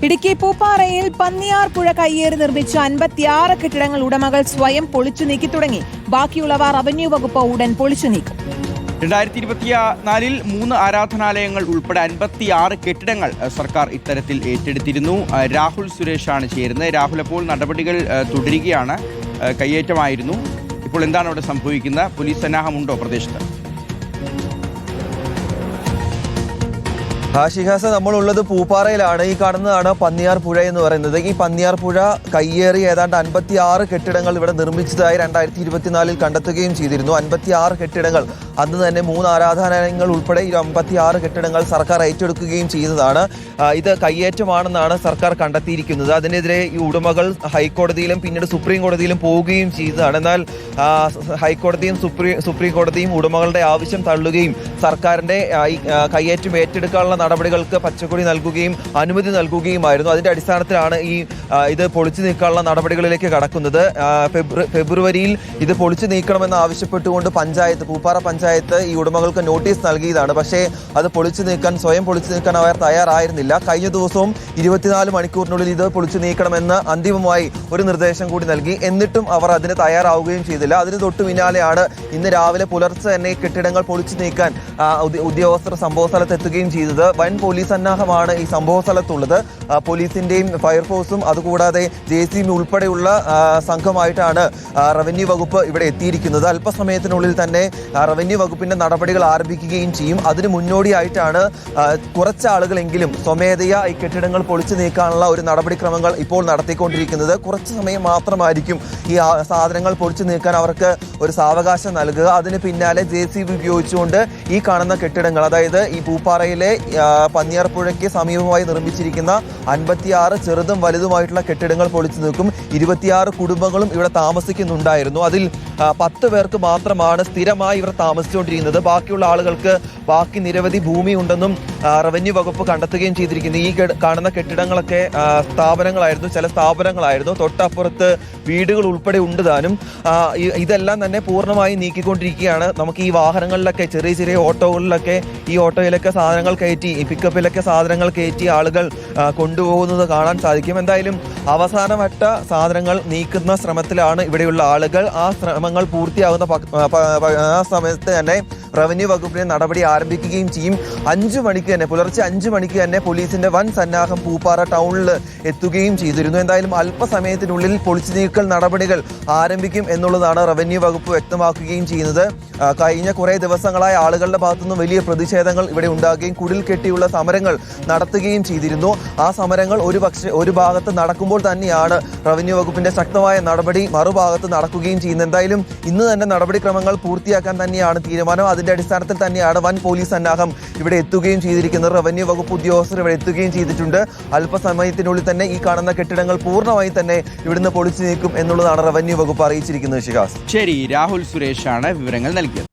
ഇടുക്കി പൂപ്പാറയിൽ പന്നിയാർ പുഴ കയ്യേറി നിർമ്മിച്ച 56 കെട്ടിടങ്ങൾ ഉടമകൾ സ്വയം പൊളിച്ചു നീക്കി തുടങ്ങി. ബാക്കിയുള്ളവ റവന്യൂ വകുപ്പ് ഉടൻ പൊളിച്ചു നീക്കും. 2024 3 ആരാധനാലയങ്ങൾ ഉൾപ്പെടെ 56 കെട്ടിടങ്ങൾ സർക്കാർ ഇത്തരത്തിൽ ഏറ്റെടുത്തിരുന്നു. രാഹുൽ സുരേഷാണ് ചേരുന്നത്. രാഹുൽ, അപ്പോൾ നടപടികൾ തുടരുകയാണ്. കയ്യേറ്റമായിരുന്നു. ഇപ്പോൾ എന്താണ് അവിടെ സംഭവിക്കുന്നത്? പോലീസ് സന്നാഹമുണ്ടോ പ്രദേശത്ത്? ഷിഹാസ്, നമ്മളുള്ളത് പൂപ്പാറയിലാണ്. ഈ കാണുന്നതാണ് പന്നിയാർ പുഴ എന്ന് പറയുന്നത്. ഈ പന്നിയാർ പുഴ കയ്യേറി ഏതാണ്ട് 56 കെട്ടിടങ്ങൾ ഇവിടെ നിർമ്മിച്ചതായി 2024 കണ്ടെത്തുകയും ചെയ്തിരുന്നു. 56 കെട്ടിടങ്ങൾ അന്ന് തന്നെ 3 ആരാധനാലയങ്ങൾ ഉൾപ്പെടെ 56 കെട്ടിടങ്ങൾ സർക്കാർ ഏറ്റെടുക്കുകയും ചെയ്തതാണ്. ഇത് കയ്യേറ്റമാണെന്നാണ് സർക്കാർ കണ്ടെത്തിയിരിക്കുന്നത്. അതിനെതിരെ ഈ ഉടമകൾ ഹൈക്കോടതിയിലും പിന്നീട് സുപ്രീം കോടതിയിലും പോവുകയും ചെയ്തതാണ്. എന്നാൽ ഹൈക്കോടതിയും സുപ്രീം കോടതിയും ഉടമകളുടെ ആവശ്യം തള്ളുകയും സർക്കാരിന്റെ കയ്യേറ്റം ഏറ്റെടുക്കാനുള്ള നടപടികൾക്ക് പച്ചക്കൊടി നൽകുകയും അനുമതി നൽകുകയുമായിരുന്നു. അതിന്റെ അടിസ്ഥാനത്തിലാണ് ഇത് പൊളിച്ചു നീക്കാനുള്ള നടപടികളിലേക്ക് കടക്കുന്നത്. ഫെബ്രുവരിയിൽ ഇത് പൊളിച്ചു നീക്കണമെന്ന് ആവശ്യപ്പെട്ടുകൊണ്ട് പൂപ്പാറ പഞ്ചായത്ത് ഈ ഉടമകൾക്ക് നോട്ടീസ് നൽകിയതാണ്. പക്ഷേ അത് സ്വയം പൊളിച്ചു നീക്കാൻ അവർ തയ്യാറായിരുന്നില്ല. കഴിഞ്ഞ ദിവസവും 24 മണിക്കൂറിനുള്ളിൽ ഇത് പൊളിച്ചു നീക്കണമെന്ന് അന്തിമമായി ഒരു നിർദ്ദേശം കൂടി നൽകി. എന്നിട്ടും അവർ അതിന് തയ്യാറാവുകയും ചെയ്തില്ല. അതിന് തൊട്ടു പിന്നാലെയാണ് ഇന്ന് രാവിലെ പുലർച്ചെ തന്നെ കെട്ടിടങ്ങൾ പൊളിച്ചു നീക്കാൻ ഉദ്യോഗസ്ഥർ സംഭവ സ്ഥലത്ത് എത്തുകയും ചെയ്തത്. വൻ പോലീസ് സന്നാഹമാണ് ഈ സംഭവ സ്ഥലത്തുള്ളത്. പോലീസിന്റെയും ഫയർഫോഴ്സും അതുകൂടാതെ JCB ഉൾപ്പെടെയുള്ള സംഘമായിട്ടാണ് റവന്യൂ വകുപ്പ് ഇവിടെ എത്തിയിരിക്കുന്നത്. അല്പസമയത്തിനുള്ളിൽ തന്നെ റവന്യൂ വകുപ്പിന്റെ നടപടികൾ ആരംഭിക്കുകയും ചെയ്യും. അതിന് മുന്നോടിയായിട്ടാണ് കുറച്ചാളുകളെങ്കിലും സ്വമേധയാ ഈ കെട്ടിടങ്ങൾ പൊളിച്ചു നീക്കാനുള്ള ഒരു നടപടിക്രമങ്ങൾ ഇപ്പോൾ നടത്തിക്കൊണ്ടിരിക്കുന്നത്. കുറച്ച് സമയം മാത്രമായിരിക്കും ഈ സാധനങ്ങൾ പൊളിച്ചു നീക്കാൻ അവർക്ക് ഒരു സാവകാശം നൽകുക. അതിന് പിന്നാലെ JCB ഉപയോഗിച്ചുകൊണ്ട് ഈ കാണുന്ന കെട്ടിടങ്ങൾ, അതായത് ഈ പൂപ്പാറയിലെ പന്നിയാർ പുഴയ്ക്ക് സമീപമായി നിർമ്മിച്ചിരിക്കുന്ന 56 ചെറുതും വലുതുമായിട്ടുള്ള കെട്ടിടങ്ങൾ പൊളിച്ചു നീക്കും. 26 കുടുംബങ്ങളും ഇവിടെ താമസിക്കുന്നുണ്ടായിരുന്നു. അതിൽ 10 പേർക്ക് മാത്രമാണ് സ്ഥിരമായി ഇവർ താമസിച്ചുകൊണ്ടിരിക്കുന്നത്. ബാക്കിയുള്ള ആളുകൾക്ക് ബാക്കി നിരവധി ഭൂമി ഉണ്ടെന്നും റവന്യൂ വകുപ്പ് കണ്ടെത്തുകയും ചെയ്തിരിക്കുന്നു. ഈ കാണുന്ന കെട്ടിടങ്ങളൊക്കെ ചില സ്ഥാപനങ്ങളായിരുന്നു. തൊട്ടപ്പുറത്ത് വീടുകൾ ഉൾപ്പെടെ ഉണ്ട് താനും. ഇതെല്ലാം തന്നെ പൂർണ്ണമായി നീക്കിക്കൊണ്ടിരിക്കുകയാണ്. നമുക്ക് ഈ വാഹനങ്ങളിലൊക്കെ ചെറിയ ഓട്ടോകളിലൊക്കെ ഈ ഓട്ടോയിലൊക്കെ സാധനങ്ങൾ കയറ്റി, ഈ പിക്കപ്പിലൊക്കെ സാധനങ്ങൾ കയറ്റി ആളുകൾ കൊണ്ടുപോകുന്നത് കാണാൻ സാധിക്കും. എന്തായാലും അവസാനവട്ട സാധനങ്ങൾ നീക്കുന്ന ശ്രമത്തിലാണ് ഇവിടെയുള്ള ആളുകൾ. ആ ശ്രമങ്ങൾ പൂർത്തിയാകുന്ന ആ സമയത്ത് തന്നെ റവന്യൂ വകുപ്പിന്റെ നടപടി ആരംഭിക്കുകയും ചെയ്യും. പുലർച്ചെ 5 മണിക്ക് തന്നെ പോലീസിന്റെ വൻ സന്നാഹം പൂപ്പാറ ടൗണിൽ എത്തുകയും ചെയ്തിരുന്നു. എന്തായാലും അല്പസമയത്തിനുള്ളിൽ പൊളിച്ചു നീക്കൽ നടപടികൾ ആരംഭിക്കും എന്നുള്ളതാണ് റവന്യൂ വകുപ്പ് വ്യക്തമാക്കുകയും ചെയ്യുന്നത്. കഴിഞ്ഞ കുറേ ദിവസങ്ങളായി ആളുകളുടെ ഭാഗത്തുനിന്നും വലിയ പ്രതിഷേധങ്ങൾ ഇവിടെ ഉണ്ടാകുകയും കുടിൽ കെട്ടിയുള്ള സമരങ്ങൾ നടത്തുകയും ചെയ്തിരുന്നു. ആ സമരങ്ങൾ ഒരു ഭാഗത്ത് നടക്കുമ്പോൾ തന്നെയാണ് റവന്യൂ വകുപ്പിന്റെ ശക്തമായ നടപടി മറുഭാഗത്ത് നടക്കുകയും ചെയ്യുന്നത്. എന്തായാലും ഇന്ന് തന്നെ നടപടിക്രമങ്ങൾ പൂർത്തിയാക്കാൻ തന്നെയാണ് തീരുമാനം. അതിന്റെ അടിസ്ഥാനത്തിൽ തന്നെയാണ് വൻ പോലീസ് സന്നാഹം ഇവിടെ എത്തുകയും ചെയ്തിരിക്കുന്നത്. റവന്യൂ വകുപ്പ് ഉദ്യോഗസ്ഥർ ഇവിടെ എത്തുകയും ചെയ്തിട്ടുണ്ട്. അല്പസമയത്തിനുള്ളിൽ തന്നെ ഈ കാണുന്ന കെട്ടിടങ്ങൾ പൂർണ്ണമായി തന്നെ ഇവിടുന്ന് പൊളിച്ചു നീക്കും എന്നുള്ളതാണ് റവന്യൂ വകുപ്പ് അറിയിച്ചിരിക്കുന്നത്. ശരി, രാഹുൽ സുരേഷാണ് വിവരങ്ങൾ നൽകിയത്.